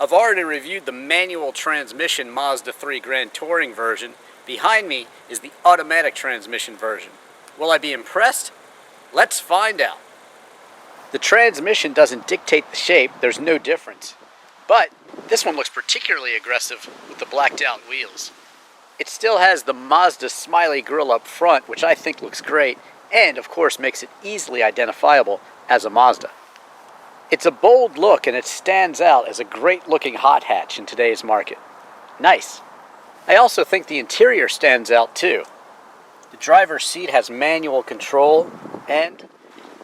I've already reviewed the manual transmission Mazda 3 Grand Touring version. Behind me is the automatic transmission version. Will I be impressed? Let's find out. The transmission doesn't dictate the shape, there's no difference. But this one looks particularly aggressive with the blacked out wheels. It still has the Mazda smiley grille up front, which I think looks great, and of course makes it easily identifiable as a Mazda. It's a bold look and it stands out as a great looking hot hatch in today's market. Nice. I also think the interior stands out too. The driver's seat has manual control, and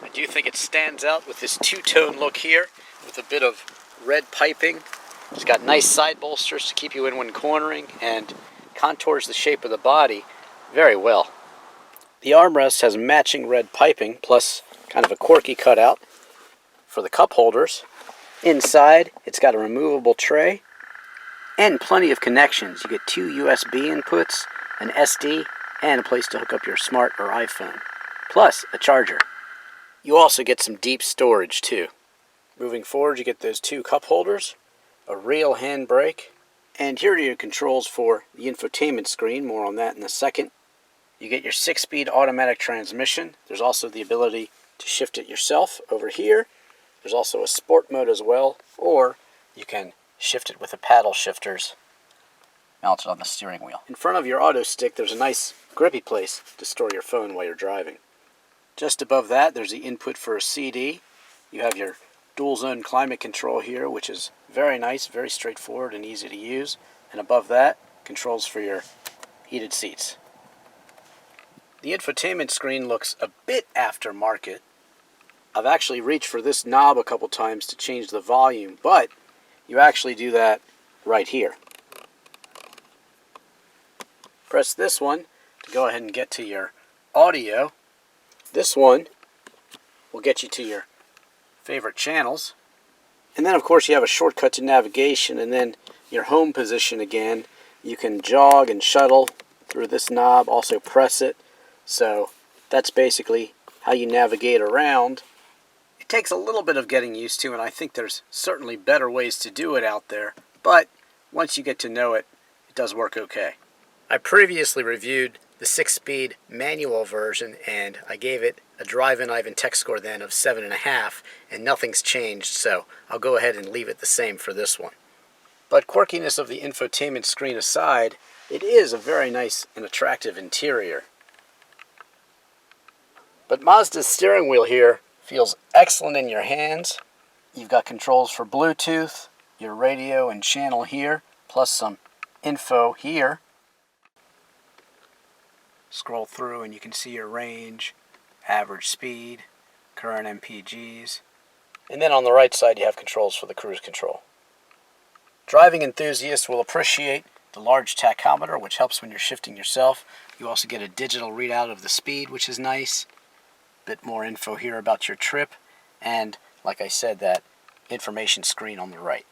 I do think it stands out with this two-tone look here with a bit of red piping. It's got nice side bolsters to keep you in when cornering and contours the shape of the body very well. The armrest has matching red piping plus kind of a quirky cutout for the cup holders. Inside, it's got a removable tray and plenty of connections. You get 2 USB inputs, an SD, and a place to hook up your smart or iPhone, plus a charger. You also get some deep storage too. Moving forward, you get those 2 cup holders, a real handbrake, and here are your controls for the infotainment screen. More on that in a second. You get your 6-speed automatic transmission. There's also the ability to shift it yourself over here. There's also a sport mode as well, or you can shift it with the paddle shifters mounted on the steering wheel. In front of your auto stick, there's a nice grippy place to store your phone while you're driving. Just above that, there's the input for a CD. You have your dual zone climate control here, which is very nice, very straightforward and easy to use. And above that, controls for your heated seats. The infotainment screen looks a bit aftermarket. I've actually reached for this knob a couple times to change the volume, but you actually do that right here. Press this one to go ahead and get to your audio. This one will get you to your favorite channels. And then of course you have a shortcut to navigation, and then your home position again. You can jog and shuttle through this knob, also press it. So that's basically how you navigate around. It takes a little bit of getting used to, and I think there's certainly better ways to do it out there, but once you get to know it, it does work okay. I previously reviewed the 6-speed manual version, and I gave it a Drivin Ivan tech score then of 7.5, and nothing's changed, so I'll go ahead and leave it the same for this one. But quirkiness of the infotainment screen aside, it is a very nice and attractive interior. But Mazda's steering wheel here feels excellent in your hands. You've got controls for Bluetooth, your radio and channel here, plus some info here. Scroll through and you can see your range, average speed, current MPGs, and then on the right side you have controls for the cruise control. Driving enthusiasts will appreciate the large tachometer, which helps when you're shifting yourself. You also get a digital readout of the speed, which is nice. Bit more info here about your trip, and like I said, that information screen on the right.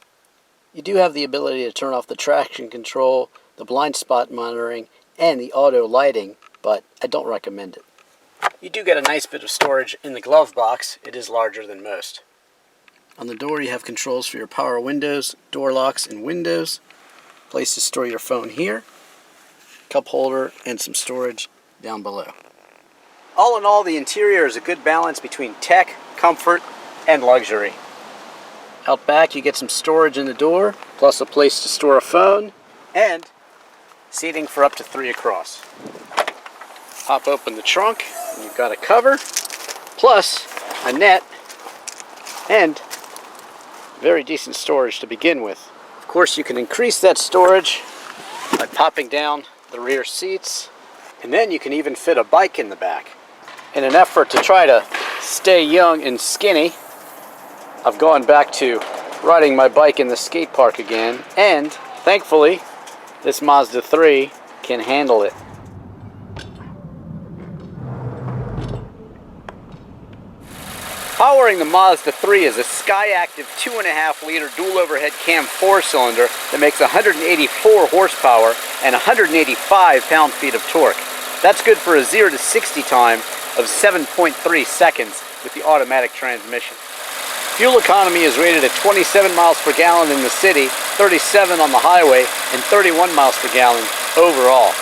You do have the ability to turn off the traction control, the blind spot monitoring, and the auto lighting, but I don't recommend it. You do get a nice bit of storage in the glove box. It is larger than most. On the door you have controls for your power windows, door locks, and windows. Place to store your phone here, cup holder, and some storage down below. All in all, the interior is a good balance between tech, comfort, and luxury. Out back you get some storage in the door, plus a place to store a phone, and seating for up to 3 across. Pop open the trunk, and you've got a cover, plus a net, and very decent storage to begin with. Of course, you can increase that storage by popping down the rear seats, and then you can even fit a bike in the back. In an effort to try to stay young and skinny, I've gone back to riding my bike in the skate park again, and thankfully this Mazda 3 can handle it. Powering the Mazda 3 is a Skyactiv 2.5-liter dual overhead cam 4-cylinder that makes 184 horsepower and 185 pound-feet of torque. That's good for a 0 to 60 time of 7.3 seconds with the automatic transmission. Fuel economy is rated at 27 miles per gallon in the city, 37 on the highway, and 31 miles per gallon overall.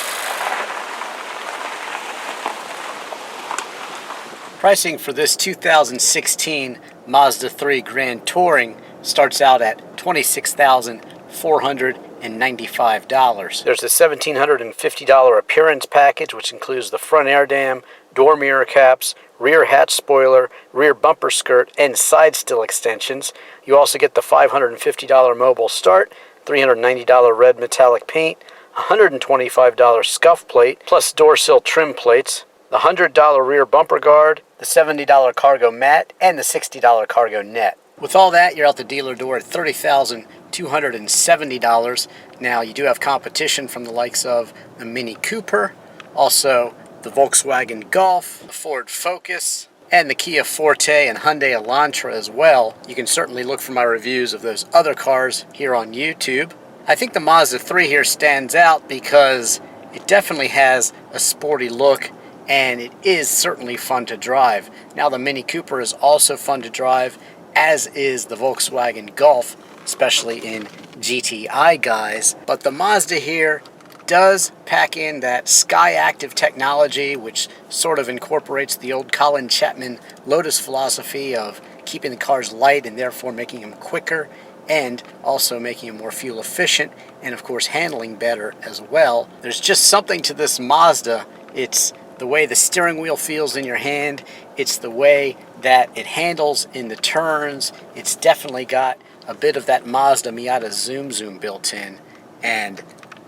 Pricing for this 2016 Mazda 3 Grand Touring starts out at $26,495. There's a $1,750 appearance package, which includes the front air dam, door mirror caps, rear hatch spoiler, rear bumper skirt, and side still extensions. You also get the $550 mobile start, $390 red metallic paint, $125 scuff plate, plus door sill trim plates, the $100 rear bumper guard, the $70 cargo mat, and the $60 cargo net. With all that, you're out the dealer door at $30,270. Now, you do have competition from the likes of the Mini Cooper, also the Volkswagen Golf, the Ford Focus, and the Kia Forte and Hyundai Elantra as well. You can certainly look for my reviews of those other cars here on YouTube. I think the Mazda 3 here stands out because it definitely has a sporty look, and it is certainly fun to drive. Now, the Mini Cooper is also fun to drive, as is the Volkswagen Golf, especially in GTI guys. But the Mazda here does pack in that Sky Active technology, which sort of incorporates the old Colin Chapman Lotus philosophy of keeping the cars light and therefore making them quicker, and also making them more fuel efficient, and of course handling better as well. There's just something to this Mazda. It's the way the steering wheel feels in your hand. It's the way that it handles in the turns. It's definitely got a bit of that Mazda Miata Zoom Zoom built in, and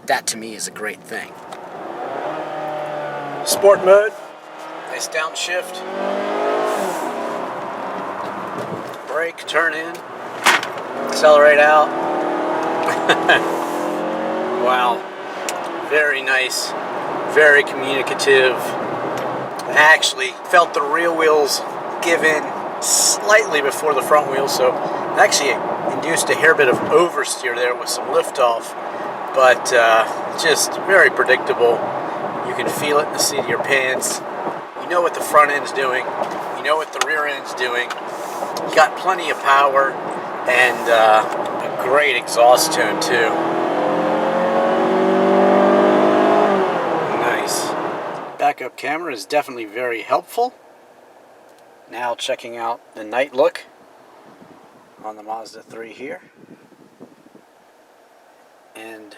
that to me is a great thing. Sport mode, nice downshift, brake, turn in, accelerate out. Wow, very nice, very communicative. I actually felt the rear wheels give in slightly before the front wheels, so it actually induced a hair bit of oversteer there with some liftoff, but just very predictable. You can feel it in the seat of your pants. You know what the front end's doing. You know what the rear end's doing. You got plenty of power and a great exhaust tone too. Nice. Backup camera is definitely very helpful. Now checking out the night look on the Mazda 3 here. And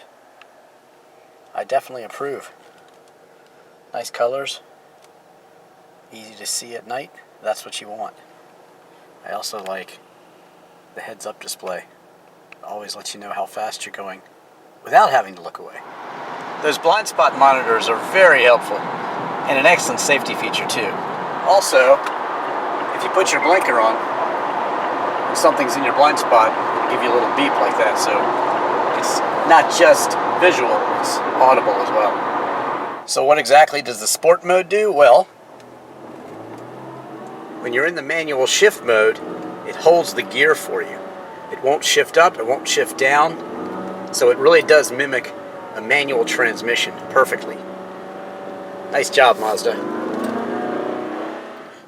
I definitely approve. Nice colors, easy to see at night. That's what you want. I also like the heads-up display. It always lets you know how fast you're going without having to look away. Those blind spot monitors are very helpful and an excellent safety feature too. Also, if you put your blinker on and something's in your blind spot, it'll give you a little beep like that, so it's not just visual, it's audible as well. So what exactly does the sport mode do? Well, when you're in the manual shift mode, it holds the gear for you. It won't shift up, it won't shift down, so it really does mimic a manual transmission perfectly. Nice job, Mazda.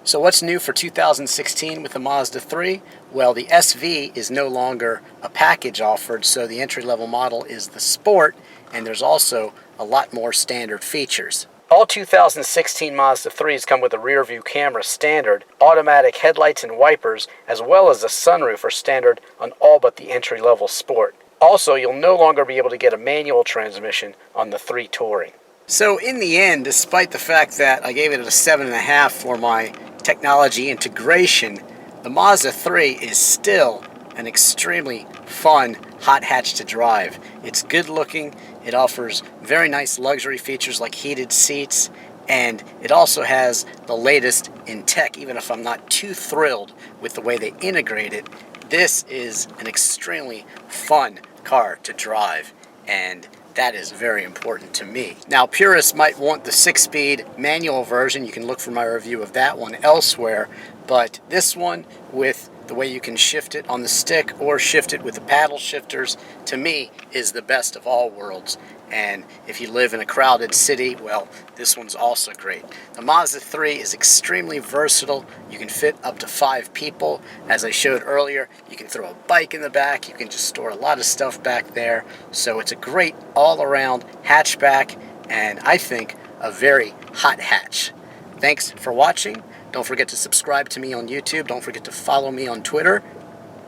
So what's new for 2016 with the Mazda 3? Well, the SV is no longer a package offered, so the entry-level model is the Sport, and there's also a lot more standard features. All 2016 Mazda 3s come with a rear view camera standard, automatic headlights and wipers, as well as a sunroof are standard on all but the entry-level Sport. Also, you'll no longer be able to get a manual transmission on the 3 Touring. So in the end, despite the fact that I gave it a 7.5 for my technology integration, the Mazda 3 is still an extremely fun hot hatch to drive. It's good looking, it offers very nice luxury features like heated seats, and it also has the latest in tech. Even if I'm not too thrilled with the way they integrate it, this is an extremely fun car to drive, and that is very important to me. Now, purists might want the 6-speed manual version. You can look for my review of that one elsewhere, but this one with the way you can shift it on the stick or shift it with the paddle shifters, to me, is the best of all worlds. And if you live in a crowded city, well, this one's also great. The Mazda 3 is extremely versatile. You can fit up to 5 people. As I showed earlier, you can throw a bike in the back. You can just store a lot of stuff back there. So it's a great all-around hatchback, and I think a very hot hatch. Thanks for watching. Don't forget to subscribe to me on YouTube. Don't forget to follow me on Twitter.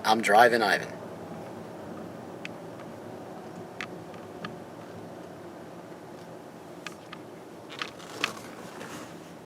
I'm Drivin' Ivan.